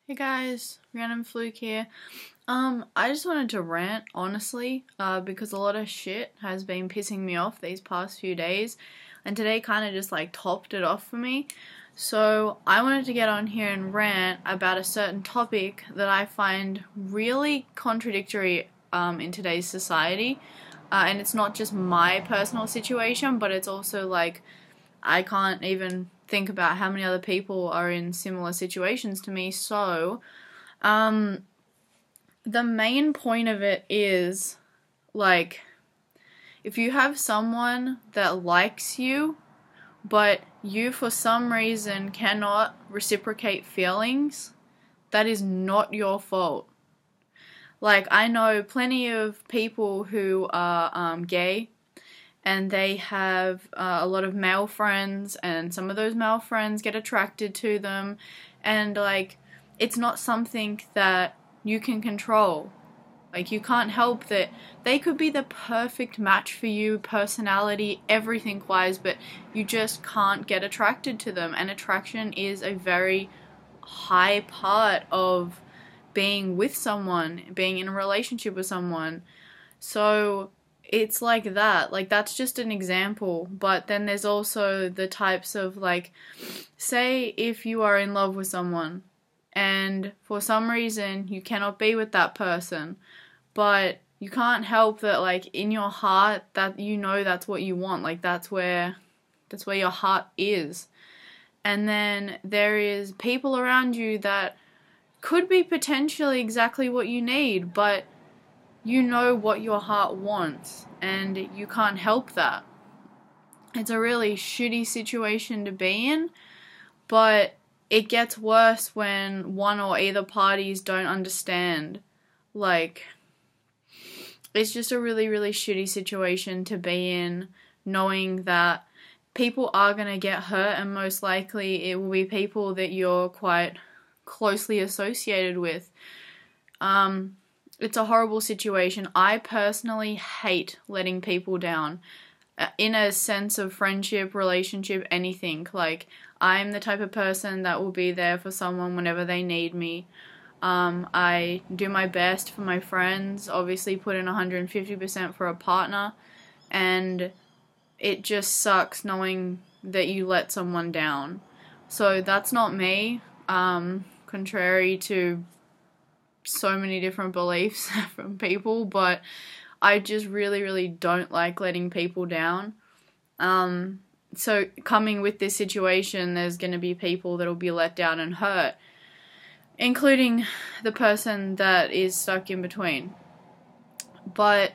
Hey guys, Random Fluke here. I just wanted to rant, honestly, because a lot of shit has been pissing me off these past few days, and today kind of just like topped it off for me. So I wanted to get on here and rant about a certain topic that I find really contradictory in today's society, and it's not just my personal situation, but it's also like I can't even think about how many other people are in similar situations to me. So, the main point of it is, like, if you have someone that likes you, but you for some reason cannot reciprocate feelings, that is not your fault. Like, I know plenty of people who are gay, and they have a lot of male friends, and some of those male friends get attracted to them, and like, it's not something that you can control. Like, you can't help that they could be the perfect match for you, personality, everything wise, but you just can't get attracted to them, and attraction is a very high part of being with someone, being in a relationship with someone. So it's like that. Like, that's just an example. But then there's also the types of, like, say if you are in love with someone and for some reason you cannot be with that person, but you can't help that, like, in your heart, that you know that's what you want. Like, that's where your heart is. And then there is people around you that could be potentially exactly what you need, but you know what your heart wants, and you can't help that. It's a really shitty situation to be in, but it gets worse when one or either parties don't understand. Like, it's just a really, really shitty situation to be in, knowing that people are going to get hurt, and most likely it will be people that you're quite closely associated with. It's a horrible situation. I personally hate letting people down. In a sense of friendship, relationship, anything. Like, I'm the type of person that will be there for someone whenever they need me. I do my best for my friends, obviously put in 150% for a partner, and it just sucks knowing that you let someone down. So that's not me, contrary to so many different beliefs from people, but I just really, really don't like letting people down. So coming with this situation, there's going to be people that will be let down and hurt, including the person that is stuck in between. But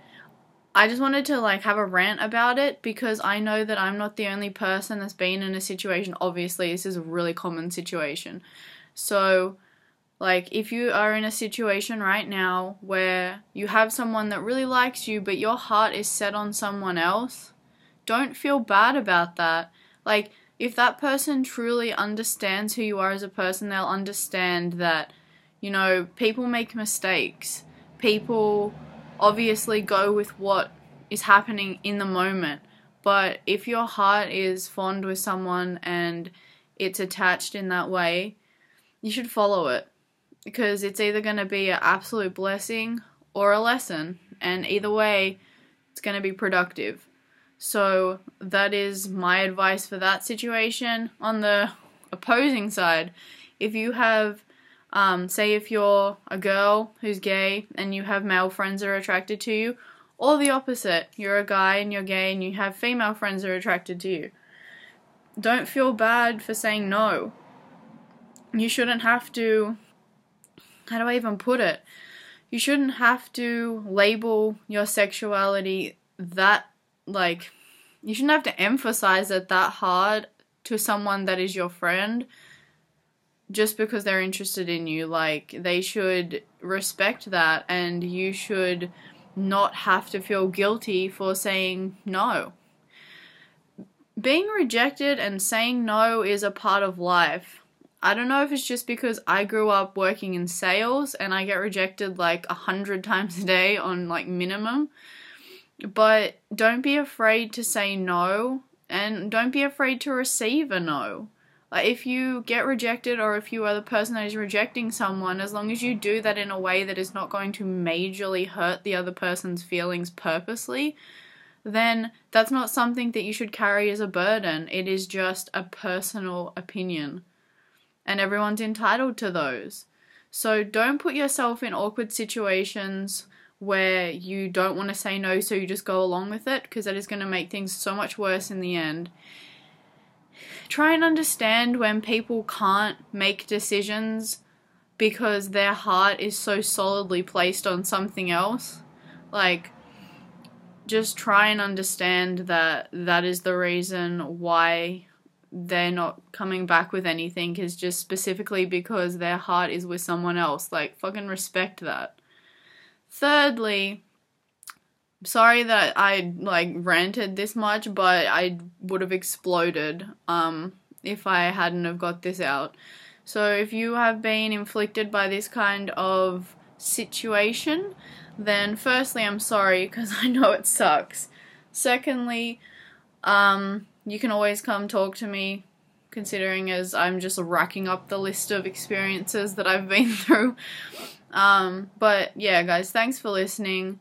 I just wanted to, like, have a rant about it, because I know that I'm not the only person that's been in a situation. Obviously, this is a really common situation. So, like, if you are in a situation right now where you have someone that really likes you, but your heart is set on someone else, don't feel bad about that. Like, if that person truly understands who you are as a person, they'll understand that, you know, people make mistakes. People obviously go with what is happening in the moment. But if your heart is fond with someone and it's attached in that way, you should follow it. Because it's either going to be an absolute blessing or a lesson. And either way, it's going to be productive. So that is my advice for that situation. On the opposing side, if you have, say if you're a girl who's gay and you have male friends that are attracted to you, or the opposite, you're a guy and you're gay and you have female friends that are attracted to you, don't feel bad for saying no. You shouldn't have to... How do I even put it? You shouldn't have to label your sexuality that, like, you shouldn't have to emphasize it that hard to someone that is your friend just because they're interested in you. Like, they should respect that, and you should not have to feel guilty for saying no. Being rejected and saying no is a part of life. I don't know if it's just because I grew up working in sales and I get rejected like 100 times a day on, like, minimum. But don't be afraid to say no, and don't be afraid to receive a no. Like, if you get rejected, or if you are the person that is rejecting someone, as long as you do that in a way that is not going to majorly hurt the other person's feelings purposely, then that's not something that you should carry as a burden. It is just a personal opinion. And everyone's entitled to those. So don't put yourself in awkward situations where you don't want to say no, so you just go along with it, because that is going to make things so much worse in the end. Try and understand when people can't make decisions because their heart is so solidly placed on something else. Like, just try and understand that that is the reason why they're not coming back with anything, is just specifically because their heart is with someone else. Like, fucking respect that. Thirdly, I'm sorry that I, ranted this much, but I would have exploded, if I hadn't have got this out. So if you have been inflicted by this kind of situation, then firstly, I'm sorry, because I know it sucks. Secondly, you can always come talk to me, considering as I'm just racking up the list of experiences that I've been through. But yeah, guys, thanks for listening.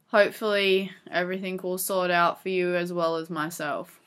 Hopefully everything will sort out for you as well as myself.